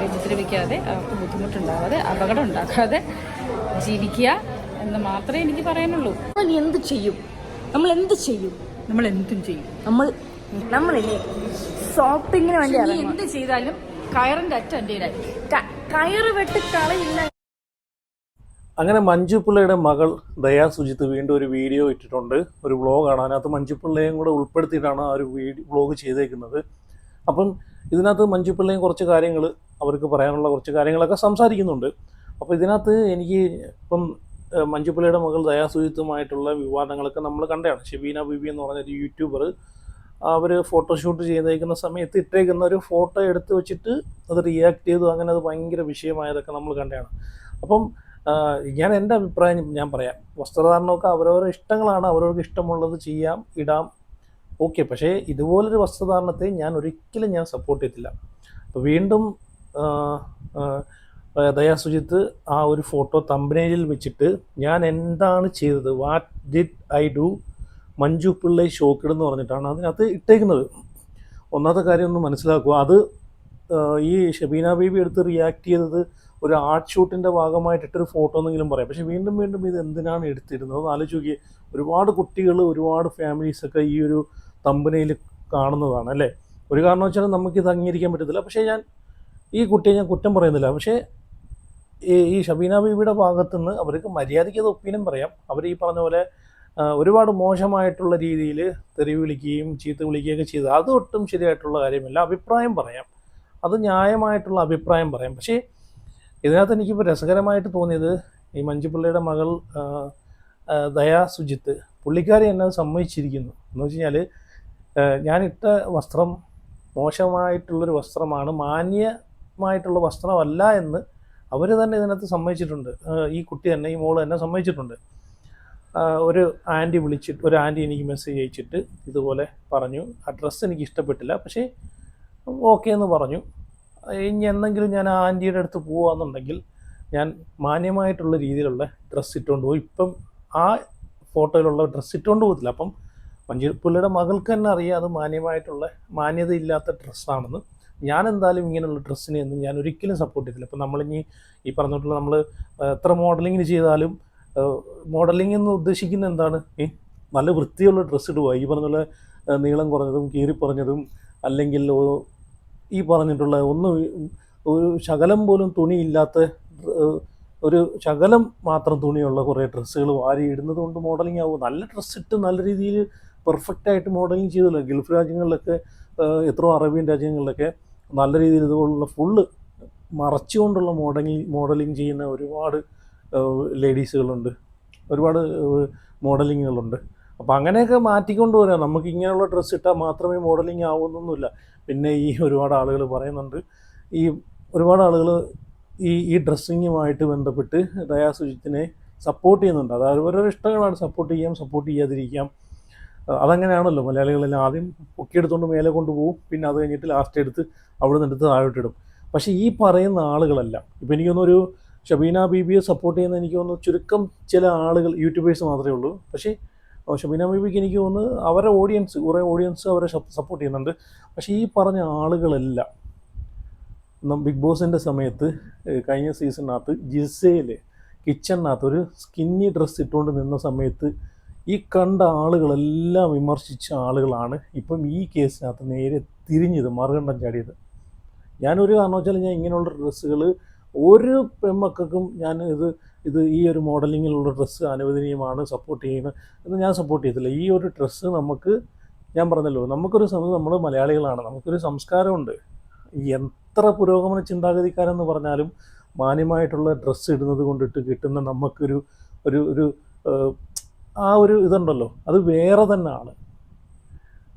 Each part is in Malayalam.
ഉപദ്രവിക്കാതെ അവർക്ക് ബുദ്ധിമുട്ടുണ്ടാകാതെ അപകടം ഉണ്ടാക്കാതെ ജീവിക്കുക എന്ന് മാത്രമേ എനിക്ക് പറയാനുള്ളൂ. എന്ത് ചെയ്യും? നമ്മൾ എന്ത് ചെയ്യും? നമ്മൾ എന്തും ചെയ്യും. നമ്മളില്ലേ ഷോപ്പിങ്ങിന് വേണ്ടി എന്ത് ചെയ്താലും കയറിൻ്റെ അറ്റം എൻ്റെ കയ്യിലായിരിക്കും. കയറ് വെട്ടി കളയില്ല. അങ്ങനെ മഞ്ജു പിള്ളയുടെ മകൾ ദയാ സുജിത്ത് വീണ്ടും ഒരു വീഡിയോ ഇട്ടിട്ടുണ്ട്. ഒരു വ്ളോഗാണ്. അതിനകത്ത് മഞ്ജു പിള്ളയും കൂടെ ഉൾപ്പെടുത്തിയിട്ടാണ് ആ ഒരു വ്ളോഗ് ചെയ്തേക്കുന്നത്. അപ്പം ഇതിനകത്ത് മഞ്ജു പിള്ളയും കുറച്ച് കാര്യങ്ങൾ അവർക്ക് പറയാനുള്ള കുറച്ച് കാര്യങ്ങളൊക്കെ സംസാരിക്കുന്നുണ്ട്. അപ്പോൾ ഇതിനകത്ത് എനിക്ക് ഇപ്പം മഞ്ജു പിള്ളയുടെ മകൾ ദയാ സുജിത്തുമായിട്ടുള്ള വിവാദങ്ങളൊക്കെ നമ്മൾ കണ്ടതാണ്. ഷെബീന ബീബി എന്ന് പറഞ്ഞൊരു യൂട്യൂബർ അവർ ഫോട്ടോഷൂട്ട് ചെയ്തേക്കുന്ന സമയത്ത് ഇട്ടേക്കുന്ന ഒരു ഫോട്ടോ എടുത്ത് വെച്ചിട്ട് അത് റിയാക്ട് ചെയ്തു. അങ്ങനെ അത് ഭയങ്കര വിഷയമായതൊക്കെ നമ്മൾ കണ്ടതാണ്. അപ്പം ഞാൻ എൻ്റെ അഭിപ്രായം ഞാൻ പറയാം. വസ്ത്രധാരണമൊക്കെ അവരവരുടെ ഇഷ്ടങ്ങളാണ്. അവരവർക്ക് ഇഷ്ടമുള്ളത് ചെയ്യാം, ഇടാം, ഓക്കെ. പക്ഷേ ഇതുപോലൊരു വസ്ത്രധാരണത്തെ ഞാൻ ഒരിക്കലും സപ്പോർട്ട് ചെയ്തില്ല. അപ്പോൾ വീണ്ടും ദയാ സുജിത്ത് ആ ഒരു ഫോട്ടോ തമ്പനയിലിൽ വെച്ചിട്ട് ഞാൻ എന്താണ് ചെയ്തത്, what did I do, Manju Pillai shocked എന്ന് പറഞ്ഞിട്ടാണ് അതിനകത്ത് ഇട്ടേക്കുന്നത്. ഒന്നാമത്തെ കാര്യം ഒന്ന് മനസ്സിലാക്കുക, അത് ഈ ഷെബീന ബീബി എടുത്ത് റിയാക്ട് ചെയ്തത് ഒരു ആർട്ട് ഷൂട്ടിൻ്റെ ഭാഗമായിട്ടിട്ടൊരു ഫോട്ടോ എന്നെങ്കിലും പറയാം. പക്ഷേ വീണ്ടും വീണ്ടും ഇത് എന്തിനാണ് എടുത്തിരുന്നത് ആലോചിച്ച് നോക്കിയേ. ഒരുപാട് കുട്ടികൾ, ഒരുപാട് ഫാമിലീസൊക്കെ ഈ ഒരു തമ്പനയിൽ കാണുന്നതാണ് അല്ലേ. ഒരു കാരണവശാലും നമുക്കിത് അംഗീകരിക്കാൻ പറ്റത്തില്ല. പക്ഷേ ഈ കുട്ടിയെ ഞാൻ കുറ്റം പറയുന്നില്ല. പക്ഷേ ഈ ഷബീന ബീബിയുടെ ഭാഗത്തുനിന്ന് അവർക്ക് മര്യാദയ്ക്ക് അത് ഒപ്പീനിയൻ പറയാം. അവർ ഈ പറഞ്ഞ പോലെ ഒരുപാട് മോശമായിട്ടുള്ള രീതിയിൽ തെറി വിളിക്കുകയും ചീത്ത വിളിക്കുകയൊക്കെ ചെയ്ത് അത് ഒട്ടും ശരിയായിട്ടുള്ള കാര്യമില്ല. അഭിപ്രായം പറയാം, അത് ന്യായമായിട്ടുള്ള അഭിപ്രായം പറയാം. പക്ഷേ ഇതിനകത്ത് എനിക്കിപ്പോൾ രസകരമായിട്ട് തോന്നിയത് ഈ മഞ്ജു പിള്ളയുടെ മകൾ ദയാ സുജിത്ത്, പുള്ളിക്കാരി എന്നെ സമ്മതിച്ചിരിക്കുന്നു. എന്ന് വെച്ച് കഴിഞ്ഞാൽ ഞാനിട്ട വസ്ത്രം മോശമായിട്ടുള്ളൊരു വസ്ത്രമാണ്, മാന്യമായിട്ടുള്ള വസ്ത്രമല്ല എന്ന് അവർ തന്നെ ഇതിനകത്ത് സമ്മതിച്ചിട്ടുണ്ട്. ഈ കുട്ടി തന്നെ, ഈ മോള് തന്നെ സമ്മതിച്ചിട്ടുണ്ട്. ഒരു ആൻറ്റി എനിക്ക് മെസ്സേജ് അയച്ചിട്ട് ഇതുപോലെ പറഞ്ഞു, ആ ഡ്രസ്സ് എനിക്ക് ഇഷ്ടപ്പെട്ടില്ല, പക്ഷേ ഓക്കെ എന്ന് പറഞ്ഞു. ഇനി എന്തെങ്കിലും ഞാൻ ആ ആൻറ്റിയുടെ അടുത്ത് പോവാന്നുണ്ടെങ്കിൽ ഞാൻ മാന്യമായിട്ടുള്ള രീതിയിലുള്ള ഡ്രസ്സ് ഇട്ടുകൊണ്ട് പോകും. ഇപ്പം ആ ഫോട്ടോയിലുള്ള ഡ്രസ്സ് ഇട്ടുകൊണ്ട് പോകത്തില്ല. അപ്പം മഞ്ജു പിള്ളയുടെ മകൾക്ക് തന്നെ അറിയാം അത് മാന്യതയില്ലാത്ത ഡ്രസ്സാണെന്ന്. ഞാൻ എന്തായാലും ഇങ്ങനെയുള്ള ഡ്രസ്സിനെയൊന്നും ഞാൻ ഒരിക്കലും സപ്പോർട്ട് ചെയ്തില്ല. ഇപ്പം നമ്മളിനി ഈ പറഞ്ഞിട്ടുള്ള നമ്മൾ എത്ര മോഡലിങ്ങിന് ചെയ്താലും മോഡലിംഗ് എന്ന് ഉദ്ദേശിക്കുന്നത് എന്താണ്? നല്ല വൃത്തിയുള്ള ഡ്രസ്സ് ഇടുക. ഈ പറഞ്ഞുള്ള നീളം കുറഞ്ഞതും കീറിപ്പറഞ്ഞതും അല്ലെങ്കിൽ ഈ പറഞ്ഞിട്ടുള്ള ഒരു ശകലം പോലും തുണിയില്ലാത്ത, ഒരു ശകലം മാത്രം തുണിയുള്ള കുറേ ഡ്രസ്സുകൾ വാരി ഇടുന്നത് കൊണ്ട് മോഡലിംഗ് ആവും. നല്ല ഡ്രസ്സ് ഇട്ട് നല്ല രീതിയിൽ പെർഫെക്റ്റായിട്ട് മോഡലിംഗ് ചെയ്തല്ലോ. ഗൾഫ് രാജ്യങ്ങളിലൊക്കെ, എത്രയോ അറേബ്യൻ രാജ്യങ്ങളിലൊക്കെ നല്ല രീതിയിൽ ഇതുപോലുള്ള ഫുള്ള് മറച്ചുകൊണ്ടുള്ള മോഡലിംഗ് ചെയ്യുന്ന ഒരുപാട് ലേഡീസുകളുണ്ട്, ഒരുപാട് മോഡലിങ്ങുകളുണ്ട്. അപ്പോൾ അങ്ങനെയൊക്കെ മാറ്റിക്കൊണ്ട് വരാം. നമുക്ക് ഇങ്ങനെയുള്ള ഡ്രസ്സ് ഇട്ടാൽ മാത്രമേ മോഡലിംഗ് ആവുന്നൊന്നുമില്ല. പിന്നെ ഈ ഒരുപാട് ആളുകൾ പറയുന്നുണ്ട്, ഒരുപാട് ആളുകൾ ഈ ഡ്രസ്സിങ്ങുമായിട്ട് ബന്ധപ്പെട്ട് ദയാ സുജിത്തിനെ സപ്പോർട്ട് ചെയ്യുന്നുണ്ട്. അത് അവരവരുടെ ഇഷ്ടങ്ങളാണ്. സപ്പോർട്ട് ചെയ്യാം, സപ്പോർട്ട് ചെയ്യാതിരിക്കാം. അതങ്ങനെയാണല്ലോ മലയാളികളെല്ലാം. ആദ്യം പൊക്കിയെടുത്തുകൊണ്ട് മേലെ കൊണ്ടുപോകും, പിന്നെ അത് കഴിഞ്ഞിട്ട് ലാസ്റ്റ് എടുത്ത് അവിടെ നിന്ന് എടുത്ത് താഴോട്ടിടും. പക്ഷേ ഈ പറയുന്ന ആളുകളെല്ലാം, ഇപ്പോൾ എനിക്കൊന്നൊരു ഷബീന ബീബിയെ സപ്പോർട്ട് ചെയ്യുന്ന എനിക്ക് തോന്നുന്നു ചുരുക്കം ചില ആളുകൾ, യൂട്യൂബേഴ്സ് മാത്രമേ ഉള്ളൂ. പക്ഷേ ഷബീന ബീബിക്ക് എനിക്ക് തോന്നുന്നു അവരുടെ കുറേ ഓഡിയൻസ് അവരെ സപ്പോർട്ട് ചെയ്യുന്നുണ്ട്. പക്ഷേ ഈ പറഞ്ഞ ആളുകളെല്ലാം ബിഗ് ബോസിൻ്റെ സമയത്ത് കഴിഞ്ഞ സീസണിനകത്ത് ജിസയിൽ കിച്ചണിനകത്ത് ഒരു സ്കിന്നി ഡ്രസ്സ് ഇട്ടുകൊണ്ട് നിന്ന സമയത്ത് ഈ കണ്ട ആളുകളെല്ലാം വിമർശിച്ച ആളുകളാണ് ഇപ്പം ഈ കേസിനകത്ത് നേരെ തിരിഞ്ഞത്, മറുകണ്ഠം ചാടിയത്. ഞാനൊരു കാരണവശാലും ഞാൻ ഇങ്ങനെയുള്ള ഡ്രസ്സുകൾ ഒരു പെൺമക്കൾക്കും ഇത് ഈ ഒരു മോഡലിങ്ങിലുള്ള ഡ്രസ്സ് അനുവദനീയമാണ്, സപ്പോർട്ട് ചെയ്യുന്നത് എന്ന് ഞാൻ സപ്പോർട്ട് ചെയ്തില്ല. ഈ ഒരു ഡ്രസ്സ് നമുക്ക്, ഞാൻ പറഞ്ഞല്ലോ, നമ്മൾ മലയാളികളാണ്, നമുക്കൊരു സംസ്കാരമുണ്ട്. എത്ര പുരോഗമന ചിന്താഗതിക്കാരെന്ന് പറഞ്ഞാലും മാന്യമായിട്ടുള്ള ഡ്രസ്സ് ഇടുന്നത് കൊണ്ടിട്ട് കിട്ടുന്ന നമുക്കൊരു ആ ഒരു ഇതുണ്ടല്ലോ, അത് വേറെ തന്നെയാണ്.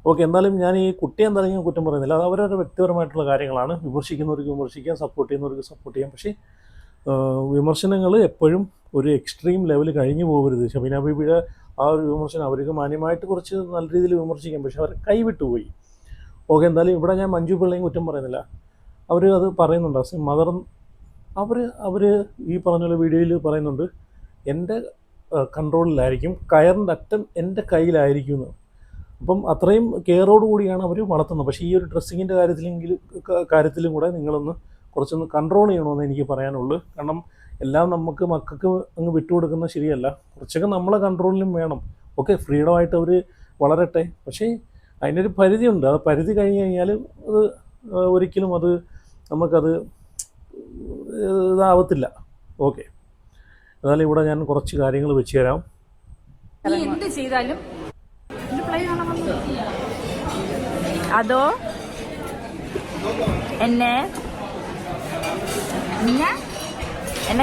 ഓക്കെ, എന്നാലും ഞാൻ ഈ കുട്ടിയെ എന്തായാലും ഞാൻ കുറ്റം പറയുന്നില്ല. അത് അവരവരുടെ വ്യക്തിപരമായിട്ടുള്ള കാര്യങ്ങളാണ്. വിമർശിക്കുന്നവർക്ക് വിമർശിക്കാം, സപ്പോർട്ട് ചെയ്യുന്നവർക്ക് സപ്പോർട്ട് ചെയ്യാം. പക്ഷേ വിമർശനങ്ങൾ എപ്പോഴും ഒരു എക്സ്ട്രീം ലെവൽ കഴിഞ്ഞു പോകരുത്. ഷബീന ബീബിയുടെ ആ ഒരു വിമർശനം അവർക്ക് മാന്യമായിട്ട് കുറച്ച് നല്ല രീതിയിൽ വിമർശിക്കാം, പക്ഷെ അവർ കൈവിട്ടുപോയി. ഓക്കെ, എന്തായാലും ഇവിടെ ഞാൻ മഞ്ജു പിള്ളയും കുറ്റം പറയുന്നില്ല. അവർ അത് പറയുന്നുണ്ട്. മദർ അവർ ഈ പറഞ്ഞ വീഡിയോയിൽ പറയുന്നുണ്ട്, എൻ്റെ കൺട്രോളിലായിരിക്കും, കയറിൻ്റെ അറ്റം എൻ്റെ കയ്യിലായിരിക്കും എന്ന്. അപ്പം അത്രയും കെയറോട് കൂടിയാണ് അവർ വളർത്തുന്നത്. പക്ഷേ ഈ ഒരു ഡ്രസ്സിങ്ങിൻ്റെ കാര്യത്തിലും കൂടെ നിങ്ങളൊന്ന് കുറച്ചൊന്ന് കൺട്രോൾ ചെയ്യണമെന്ന് എനിക്ക് പറയാനുള്ളൂ. കാരണം എല്ലാം നമുക്ക് മക്കൾക്ക് അങ്ങ് വിട്ടുകൊടുക്കുന്നത് ശരിയല്ല. കുറച്ചൊക്കെ നമ്മളെ കൺട്രോളിലും വേണം. ഓക്കെ, ഫ്രീഡമായിട്ട് അവർ വളരട്ടെ, പക്ഷേ അതിനൊരു പരിധിയുണ്ട്. ആ പരിധി കഴിഞ്ഞ് കഴിഞ്ഞാൽ അത് ഒരിക്കലും അത് നമുക്കത് ഇതാവത്തില്ല. ഓക്കെ, എന്നാലും ഇവിടെ ഞാൻ കുറച്ച് കാര്യങ്ങൾ വെച്ച് തരാം. നീ എന്ത് ചെയ്താലും അതോ എന്നെ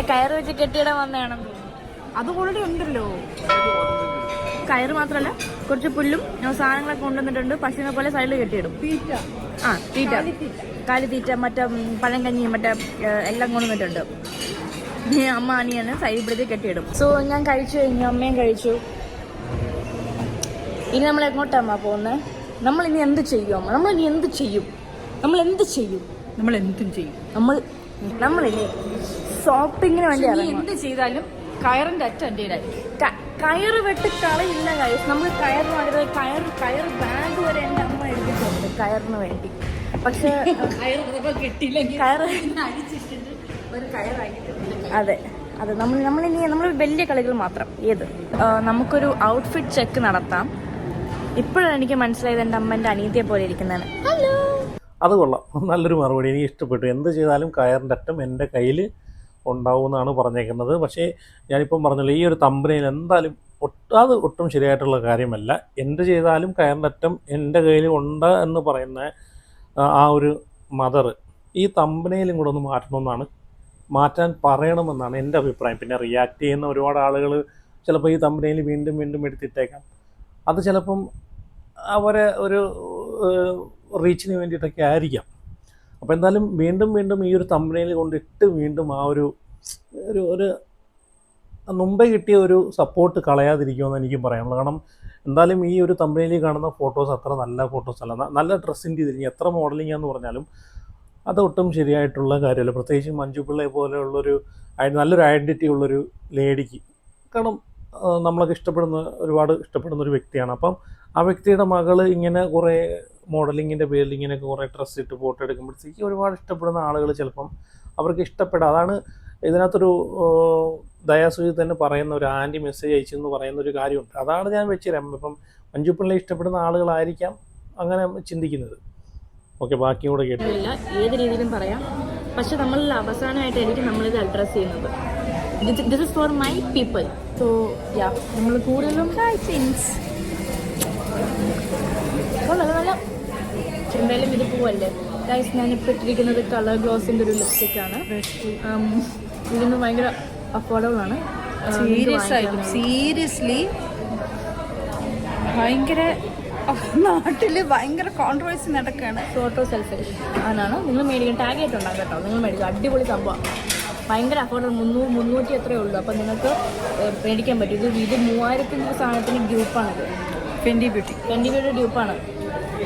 കയറ് വെച്ച് കെട്ടിയിടാൻ വന്നതാണെന്ന് തോന്നുന്നു. അത് ഓൾറെഡി ഉണ്ടല്ലോ. കയറ് മാത്രമല്ല, കുറച്ച് പുല്ലും സാധനങ്ങളൊക്കെ കൊണ്ടുവന്നിട്ടുണ്ട്. പശുവിനെ പോലെ സൈഡിൽ കെട്ടിയിടും. തീറ്റ, കാലിത്തീറ്റ, മറ്റേ പഴങ്കഞ്ഞി, മറ്റേ എല്ലാം കൊണ്ടുവന്നിട്ടുണ്ട്. അമ്മ അനിയാണ് സൈഡിൽ പിടിച്ച് കെട്ടിയിടും. സോ ഞാൻ കഴിച്ചു കഴിഞ്ഞു, അമ്മയും കഴിച്ചു. ഇനി നമ്മൾ എങ്ങോട്ടമ്മ പോകുന്നത്? നമ്മളിനി എന്ത് ചെയ്യും അമ്മ? നമ്മളിനി എന്ത് ചെയ്യും? നമ്മൾ എന്തും ചെയ്യും. നമ്മളിനി ഷോപ്പിങ്ങിന് വേണ്ടി നീ എന്ത് ചെയ്താലും കയറിന്റെ അറ്റം എൻ്റെ കയ്യിലായിരിക്കും. കയറ് വെട്ട് കളയില്ല കയറ്. നമ്മൾ കയറിന് വേണ്ടി കയറ് ബാഗ് വരെ എൻ്റെ അമ്മ എടുത്തിട്ടുണ്ട് കയറിന് വേണ്ടി. പക്ഷെ അതെ നമ്മൾ വലിയ കളികൾ മാത്രം. ഏത് നമുക്കൊരു ഔട്ട്ഫിറ്റ് ചെക്ക് നടത്താം. ഇപ്പോഴാണ് എനിക്ക് മനസ്സിലായത് എൻ്റെ അമ്മ എൻ്റെ അനിയത്തിയെ പോലെ ഇരിക്കുന്നതാണ്. ഹലോ, അത് കൊള്ളാം, നല്ലൊരു മറുപടി, എനിക്ക് ഇഷ്ടപ്പെട്ടു. എന്ത് ചെയ്താലും കയറിൻ്റെ അറ്റം എൻ്റെ കയ്യിൽ ഉണ്ടാവുമെന്നാണ് പറഞ്ഞേക്കുന്നത്. പക്ഷേ ഞാനിപ്പം പറഞ്ഞല്ലോ, ഈ ഒരു തമ്പനയിൽ എന്തായാലും അത് ഒട്ടും ശരിയായിട്ടുള്ള കാര്യമല്ല. എന്ത് ചെയ്താലും കയറിൻ്റെ അറ്റം എൻ്റെ കയ്യിൽ ഉണ്ട് എന്ന് പറയുന്ന ആ ഒരു മദർ ഈ തമ്പനയിലും കൂടെ ഒന്ന് മാറ്റണമെന്നാണ്, മാറ്റാൻ പറയണമെന്നാണ് എൻ്റെ അഭിപ്രായം. പിന്നെ റിയാക്ട് ചെയ്യുന്ന ഒരുപാട് ആളുകൾ ചിലപ്പോൾ ഈ തമ്പനയിൽ വീണ്ടും വീണ്ടും എടുത്തിട്ടേക്കാം. അത് ചിലപ്പം അവരെ ഒരു റീച്ചിന് വേണ്ടിയിട്ടൊക്കെ ആയിരിക്കാം. അപ്പോൾ എന്തായാലും വീണ്ടും വീണ്ടും ഈ ഒരു തമ്പനയിൽ കൊണ്ടിട്ട് വീണ്ടും ആ ഒരു മുമ്പേ കിട്ടിയ ഒരു സപ്പോർട്ട് കളയാതിരിക്കുമെന്ന് എനിക്കും പറയാനുള്ളൂ. കാരണം എന്തായാലും ഈ ഒരു തമ്പനയിൽ കാണുന്ന ഫോട്ടോസ് അത്ര നല്ല ഫോട്ടോസ് അല്ല. നല്ല ഡ്രസ്സിൻ്റെ ഇതിൽ എത്ര മോഡലിംഗ് എന്ന് പറഞ്ഞാലും അതൊട്ടും ശരിയായിട്ടുള്ള കാര്യമല്ല. പ്രത്യേകിച്ച് മഞ്ജു പിള്ളയെ പോലെയുള്ളൊരു നല്ലൊരു ഐഡൻറ്റിറ്റി ഉള്ളൊരു ലേഡിക്ക്. കാരണം നമ്മളൊക്കെ ഒരുപാട് ഇഷ്ടപ്പെടുന്ന ഒരു വ്യക്തിയാണ്. അപ്പം ആ വ്യക്തിയുടെ മകൾ ഇങ്ങനെ കുറേ മോഡലിങ്ങിൻ്റെ പേരിൽ ഇങ്ങനെയൊക്കെ കുറേ ഡ്രസ്സ് ഇട്ട് ഫോട്ടോ എടുക്കുമ്പോഴത്തേക്ക് ഒരുപാട് ഇഷ്ടപ്പെടുന്ന ആളുകൾ ചിലപ്പം അവർക്ക് ഇഷ്ടപ്പെടാം. അതാണ് ഇതിനകത്തൊരു ദയാസുജി തന്നെ പറയുന്ന ഒരു ആൻറ്റി മെസ്സേജ് അയച്ചെന്ന് പറയുന്ന ഒരു കാര്യമുണ്ട്. അതാണ് ഞാൻ വെച്ചുതരാം. ഇപ്പം മഞ്ജു പിള്ളയെ ഇഷ്ടപ്പെടുന്ന ആളുകളായിരിക്കാം അങ്ങനെ ചിന്തിക്കുന്നത്. ഓക്കെ, ബാക്കിയും കൂടെ കേട്ടില്ല. ഏത് രീതിയിലും പറയാം, പക്ഷെ നമ്മൾ അവസാനമായിട്ടായിരിക്കും നമ്മളിത് അഡ്രസ് ചെയ്യുന്നത്. This is for my people. So നമ്മൾ കൂടുതലും നല്ല എന്തായാലും ഇത് പോവല്ലേ ഗൈസ്. ഞാനിപ്പോൾ ഇട്ടിരിക്കുന്നത് കളർ ഗ്ലോസിൻ്റെ ഒരു ലിപ്സ്റ്റിക്കാണ്. ഇതിന് ഭയങ്കര അഫോർഡബിൾ ആണ്. സീരിയസ്ലി ഭയങ്കര നാട്ടില് ഭയങ്കര കോൺട്രവേഴ്സി നടക്കുകയാണ്. ഫോട്ടോ സെൽഫിഷ് ആണ്. നിങ്ങൾ മേടിക്കാൻ ടാഗ് ആയിട്ടുണ്ടാകും കേട്ടോ. നിങ്ങൾ മേടിക്കും, അടിപൊളി സംഭവം. ഭയങ്കര അഫോർഡബിൾ, 300 എത്രയേ ഉള്ളൂ. അപ്പം നിങ്ങൾക്ക് മേടിക്കാൻ പറ്റും. ഇത് 3000 സാധനത്തിന് ഗ്രൂപ്പാണിത്. Fendi beauty ഡ്യൂപ്പാണ്.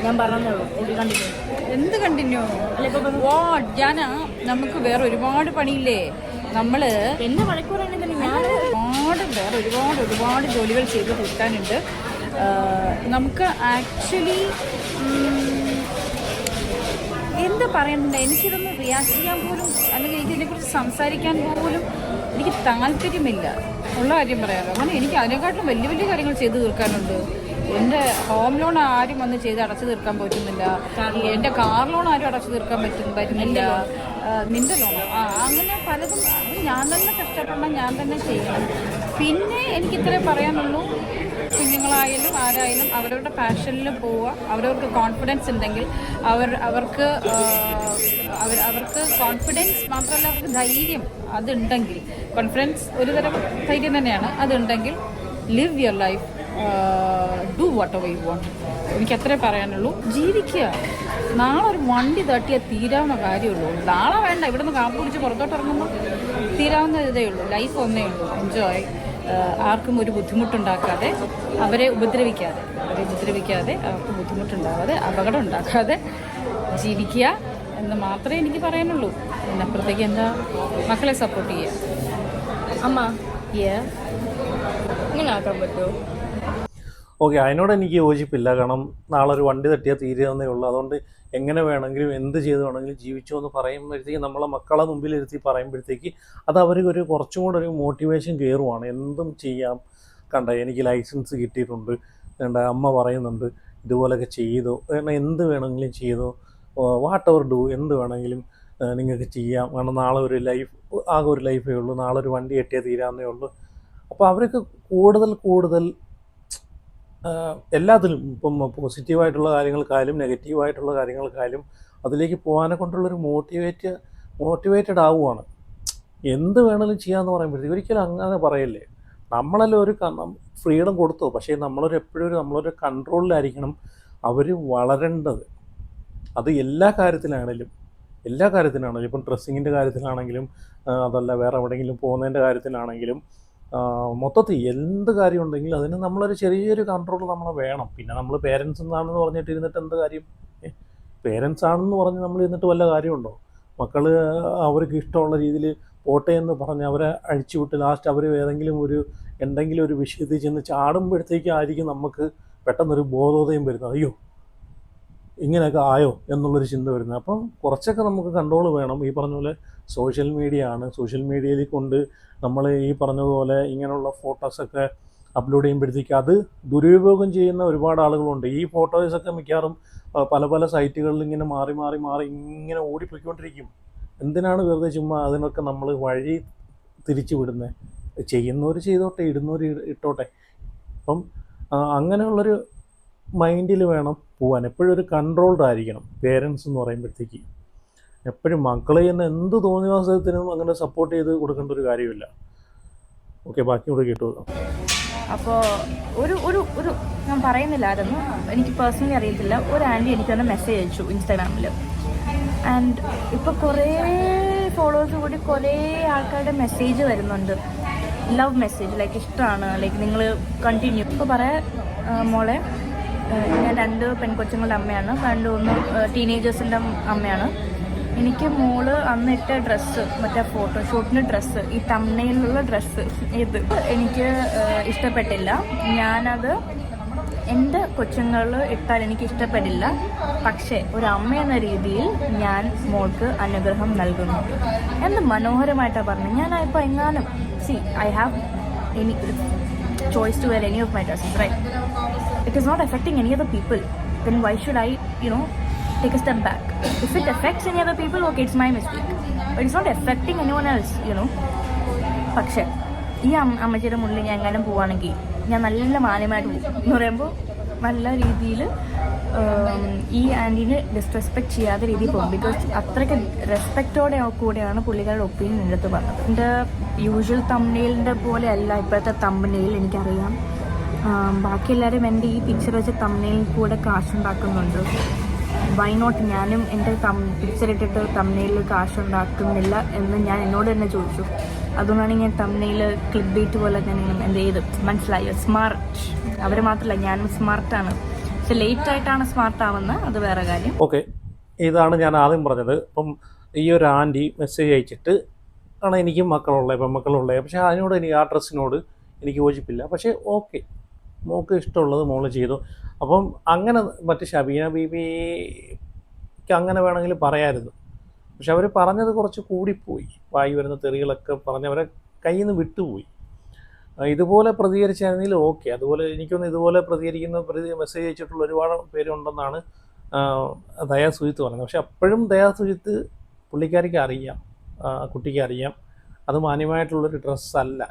ഞാൻ പറഞ്ഞോളൂ, എന്ത് കണ്ടിന്യൂ അല്ല ഇപ്പൊ നമുക്ക് വേറെ ഒരുപാട് പണിയില്ലേ. നമ്മള് എന്നെ മണിക്കൂറാണെങ്കിൽ ഞാൻ ഒരുപാട് ജോലികൾ ചെയ്ത് തീർക്കാനുണ്ട്. നമുക്ക് ആക്ച്വലി എന്താ പറയണ്ടേ, എനിക്കിതൊന്ന് റിയാക്ട് ചെയ്യാൻ പോലും അല്ലെങ്കിൽ എനിക്കിതിനെക്കുറിച്ച് സംസാരിക്കാൻ പോലും എനിക്ക് താല്പര്യമില്ല. ഉള്ള കാര്യം പറയാമല്ലോ. അങ്ങനെ എനിക്ക് അതിനെക്കാട്ടിലും വലിയ വലിയ കാര്യങ്ങൾ ചെയ്ത് തീർക്കാനുണ്ട്. എൻ്റെ ഹോം ലോൺ ആരും വന്ന് ചെയ്ത് അടച്ചു തീർക്കാൻ പറ്റുന്നില്ല. എൻ്റെ കാർ ലോൺ ആരും അടച്ചു തീർക്കാൻ പറ്റുന്നില്ല. നിൻ്റെ ലോൺ അങ്ങനെ പലതും ഞാൻ തന്നെ കഷ്ടപ്പെടണം, ഞാൻ തന്നെ ചെയ്യണം. പിന്നെ എനിക്കിത്രേ പറയാനുള്ളൂ, കുഞ്ഞുങ്ങളായാലും ആരായാലും അവരവരുടെ പാഷനിൽ പോവുക. അവരവർക്ക് കോൺഫിഡൻസ് ഉണ്ടെങ്കിൽ അവർക്ക് കോൺഫിഡൻസ് മാത്രമല്ല, അവർക്ക് ധൈര്യം അതുണ്ടെങ്കിൽ, കോൺഫിഡൻസ് ഒരുതരം ധൈര്യം തന്നെയാണ്, അതുണ്ടെങ്കിൽ live your life, do whatever you want. എനിക്കത്രേ പറയാനുള്ളൂ. ജീവിക്കുക. നാളെ ഒരു വണ്ടി തട്ടിയാൽ തീരാവുന്ന കാര്യമുള്ളൂ. നാളെ വേണ്ട, ഇവിടെ നിന്ന് കാപ്പ് പിടിച്ച് പുറത്തോട്ട് ഇറങ്ങുമ്പോൾ തീരാവുന്ന ഇതേ ഉള്ളൂ. ലൈഫ് ഒന്നേ ഉള്ളൂ. എൻജോയ്. ആർക്കും ഒരു ബുദ്ധിമുട്ടുണ്ടാക്കാതെ, അവരെ ഉപദ്രവിക്കാതെ, അവർക്ക് ബുദ്ധിമുട്ടുണ്ടാകാതെ, അപകടം ഉണ്ടാക്കാതെ ജീവിക്കുക എന്ന് മാത്രമേ എനിക്ക് പറയാനുള്ളൂ. അതിനപ്പുറത്തേക്ക് എന്താ, മക്കളെ സപ്പോർട്ട് ചെയ്യുക. അമ്മ ഇങ്ങനെ ആക്കാൻ പറ്റുമോ? ഓക്കെ, അതിനോട് എനിക്ക് യോജിപ്പില്ല. കാരണം നാളെ ഒരു വണ്ടി തട്ടിയാൽ തീരുന്നേ ഉള്ളൂ. അതുകൊണ്ട് എങ്ങനെ വേണമെങ്കിലും എന്ത് ചെയ്ത് വേണമെങ്കിലും ജീവിച്ചോ എന്ന് പറയുമ്പോഴത്തേക്ക് നമ്മളെ മക്കളെ മുമ്പിലിരുത്തി പറയുമ്പോഴത്തേക്ക് അത് അവർക്ക് ഒരു കുറച്ചും കൂടെ ഒരു മോട്ടിവേഷൻ കയറുവാണ്. എന്തും ചെയ്യാം, കണ്ട എനിക്ക് ലൈസൻസ് കിട്ടിയിട്ടുണ്ട്, കണ്ട അമ്മ പറയുന്നുണ്ട് ഇതുപോലെയൊക്കെ ചെയ്തോ, കാരണം എന്ത് വേണമെങ്കിലും ചെയ്തോ, വാട്ട് എവർ ഡു, എന്ത് വേണമെങ്കിലും നിങ്ങൾക്ക് ചെയ്യാം. കാരണം നാളെ ഒരു ലൈഫ്, ആകെ ഒരു ലൈഫേ ഉള്ളൂ, നാളെ ഒരു വണ്ടി കെട്ടിയാൽ തീരാന്നേ ഉള്ളൂ. അപ്പോൾ അവർക്ക് കൂടുതൽ എല്ലാത്തിലും ഇപ്പം പോസിറ്റീവായിട്ടുള്ള കാര്യങ്ങൾക്കായാലും നെഗറ്റീവായിട്ടുള്ള കാര്യങ്ങൾക്കായാലും അതിലേക്ക് പോകാനെ കൊണ്ടുള്ളൊരു മോട്ടിവേറ്റഡ് ആവുകയാണ്. എന്ത് വേണമെങ്കിലും ചെയ്യാമെന്ന് പറയുമ്പോഴത്തേക്ക് ഒരിക്കലും അങ്ങനെ പറയല്ലേ. നമ്മളെല്ലാം ഒരു ഫ്രീഡം കൊടുത്തു, പക്ഷേ നമ്മളൊരു കൺട്രോളിലായിരിക്കണം അവർ വളരേണ്ടത്. അത് എല്ലാ കാര്യത്തിലാണെങ്കിലും ഇപ്പം ഡ്രസ്സിങ്ങിൻ്റെ കാര്യത്തിലാണെങ്കിലും അതല്ല വേറെ എവിടെയെങ്കിലും പോകുന്നതിൻ്റെ കാര്യത്തിലാണെങ്കിലും മൊത്തത്തിൽ എന്ത് കാര്യം ഉണ്ടെങ്കിലും അതിന് നമ്മളൊരു ചെറിയൊരു കൺട്രോൾ നമ്മളെ വേണം. പിന്നെ നമ്മൾ പേരൻസ് എന്നാണെന്ന് പറഞ്ഞിട്ട് ഇരുന്നിട്ട് എന്ത് കാര്യം? പേരൻസ് ആണെന്ന് പറഞ്ഞ് നമ്മൾ ഇരുന്നിട്ട് വല്ല കാര്യമുണ്ടോ? മക്കൾ അവർക്ക് ഇഷ്ടമുള്ള രീതിയിൽ പോട്ടെ എന്ന് പറഞ്ഞ് അവരെ അഴിച്ചുവിട്ട് ലാസ്റ്റ് അവർ എന്തെങ്കിലും ഒരു വിഷയത്തിൽ ചെന്ന് ചാടുമ്പോഴത്തേക്കായിരിക്കും നമുക്ക് പെട്ടെന്നൊരു ബോധോദയം വരുന്നത്. അയ്യോ ഇങ്ങനെയൊക്കെ ആയോ എന്നുള്ളൊരു ചിന്ത വരുന്നത്. അപ്പം കുറച്ചൊക്കെ നമുക്ക് കൺട്രോൾ വേണം. ഈ പറഞ്ഞ പോലെ സോഷ്യൽ മീഡിയയിൽ കൊണ്ട് നമ്മൾ ഈ പറഞ്ഞതുപോലെ ഇങ്ങനെയുള്ള ഫോട്ടോസൊക്കെ അപ്ലോഡ് ചെയ്യുമ്പോഴത്തേക്ക് അത് ദുരുപയോഗം ചെയ്യുന്ന ഒരുപാട് ആളുകളുണ്ട്. ഈ ഫോട്ടോസൊക്കെ മിക്കവാറും പല സൈറ്റുകളിൽ ഇങ്ങനെ മാറി ഇങ്ങനെ ഓടിപ്പോയിക്കൊണ്ടിരിക്കും. എന്തിനാണ് വെറുതെ ചുമ്മാ അതിനൊക്കെ നമ്മൾ വഴി തിരിച്ചു വിടുന്നത്? ചെയ്യുന്നവർ ചെയ്തോട്ടെ, ഇടുന്നവർ ഇട്ടോട്ടെ. അപ്പം അങ്ങനെയുള്ളൊരു മൈൻഡിൽ വേണം പോകാൻ. എപ്പോഴും ഒരു കൺട്രോൾഡ് ആയിരിക്കണം പേരൻസ് എന്ന് പറയുമ്പോഴത്തേക്ക്. എപ്പോഴും മക്കളെ തന്നെ എന്ത് തോന്നിവാസത്തിനും അങ്ങനെ സപ്പോർട്ട് ചെയ്ത് കൊടുക്കേണ്ട ഒരു കാര്യമില്ല. ഓക്കെ, ബാക്കി കൂടെ കേട്ടു. അപ്പോൾ ഒരു ഞാൻ പറയുന്നില്ലായിരുന്നു, എനിക്ക് പേഴ്സണലി അറിയത്തില്ല, ഒരു ആൻറ്റി എനിക്ക് തന്നെ മെസ്സേജ് അയച്ചു ഇൻസ്റ്റാഗ്രാമിൽ. ആൻഡ് ഇപ്പോൾ കുറേ ഫോളോവേഴ്സ് കൂടി കുറേ ആൾക്കാരുടെ മെസ്സേജ് വരുന്നുണ്ട്, ലവ് മെസ്സേജ്, ലൈക്ക് ഇഷ്ടമാണ്, ലൈക്ക് നിങ്ങൾ കണ്ടിന്യൂ. ഇപ്പോൾ പറയാം മോളെ, ഞാൻ 2 പെൺകൊച്ചുങ്ങളുടെ അമ്മയാണ്, 2 ടീനേജേഴ്സിൻ്റെ അമ്മയാണ്. എനിക്ക് മോള് അന്നിട്ട ഡ്രസ്സ്, മറ്റേ ഫോട്ടോഷൂട്ടിൻ്റെ ഡ്രസ്സ്, ഈ തമ്മനയിലുള്ള ഡ്രസ്സ്, ഇത് എനിക്ക് ഇഷ്ടപ്പെട്ടില്ല. ഞാനത് എൻ്റെ കൊച്ചുങ്ങൾ ഇട്ടാൽ എനിക്ക് ഇഷ്ടപ്പെടില്ല. പക്ഷേ ഒരു അമ്മ എന്ന രീതിയിൽ ഞാൻ മോൾക്ക് അനുഗ്രഹം നൽകുന്നു എന്ന് മനോഹരമായിട്ടാണ് പറഞ്ഞു. ഞാനിപ്പോൾ എങ്ങാനും I have any choice to wear any of my dresses, right? It is not affecting any other people. Then why should I, take a step back? If it affects any other people, okay, it's my mistake. But it's not affecting anyone else, പക്ഷേ ഈ അമ്മച്ചിയുടെ മുന്നിൽ ഞാൻ എങ്ങാനും പോവുകയാണെങ്കിൽ ഞാൻ നല്ല മാന്യമായിട്ട് പോകും എന്ന് പറയുമ്പോൾ നല്ല രീതിയിൽ ഈ ആൻറ്റീനെ ഡിസ്റെസ്പെക്ട് ചെയ്യാത്ത രീതിയിൽ പോകും. ബിക്കോസ് അത്രയ്ക്ക് റെസ്പെക്റ്റോടെ കൂടെയാണ് പുള്ളിക്കാരുടെ ഒപ്പീനിയൻ എൻ്റെ അടുത്ത് പറഞ്ഞത്. എൻ്റെ യൂഷ്വൽ തമ്പനെയിലിൻ്റെ പോലെ അല്ല ഇപ്പോഴത്തെ തമ്പനെയിൽ, എനിക്കറിയാം. ബാക്കി എല്ലാവരും എൻ്റെ ഈ പിക്ചർ വെച്ച് തമ്പനെയിൽ കൂടെ കാശുണ്ടാക്കുന്നുണ്ട്. വൈ നോട്ട് ഞാനും എൻ്റെ പിക്ചർ ഇട്ടിട്ട് തമ്പനെയിൽ കാശുണ്ടാക്കുന്നില്ല എന്ന് ഞാൻ എന്നോട് തന്നെ ചോദിച്ചു. അതുകൊണ്ടാണ് ഞാൻ തമ്പനെയിൽ ക്ലിപ്പ് ബീറ്റ് പോലെ ഞാൻ എന്ത് ചെയ്ത് മനസ്സിലായോ, സ്മാർട്ട്. അവർ മാത്രമല്ല, ഞാനും സ്മാർട്ടാണ്. പക്ഷെ ലേറ്റ് ആയിട്ടാണ് സ്മാർട്ട് ആവുന്നത്, അത് വേറെ കാര്യം. ഓക്കെ, ഇതാണ് ഞാൻ ആദ്യം പറഞ്ഞത്. ഇപ്പം ഈ ഒരു ആൻറ്റി മെസ്സേജ് അയച്ചിട്ട് ആണ് എനിക്ക് പെൺമക്കളുള്ളത്. പക്ഷേ അതിനോട് ആ ഡ്രസ്സിനോട് എനിക്ക് യോജിപ്പില്ല. പക്ഷേ ഓക്കെ, മോൾക്ക് ഇഷ്ടമുള്ളത് മോള് ചെയ്തു. അപ്പം അങ്ങനെ മറ്റ് ഷബീന ബീബിക്ക് അങ്ങനെ വേണമെങ്കിൽ പറയാമായിരുന്നു. പക്ഷെ അവർ പറഞ്ഞത് കുറച്ച് കൂടിപ്പോയി. വായി വരുന്ന തെറികളൊക്കെ പറഞ്ഞവരെ കയ്യിൽ നിന്ന് വിട്ടുപോയി. ഇതുപോലെ പ്രതികരിച്ചായിരുന്നെങ്കിൽ ഓക്കെ. അതുപോലെ എനിക്കൊന്ന് ഇതുപോലെ മെസ്സേജ് അയച്ചിട്ടുള്ള ഒരുപാട് പേരുണ്ടെന്നാണ് ദയാ സുജിത്ത് പറയുന്നത്. പക്ഷെ അപ്പോഴും ദയാ സുജിത്ത് പുള്ളിക്കാരിക്ക് അറിയാം, കുട്ടിക്ക് അറിയാം അത് മാന്യമായിട്ടുള്ളൊരു ഡ്രസ്സല്ല.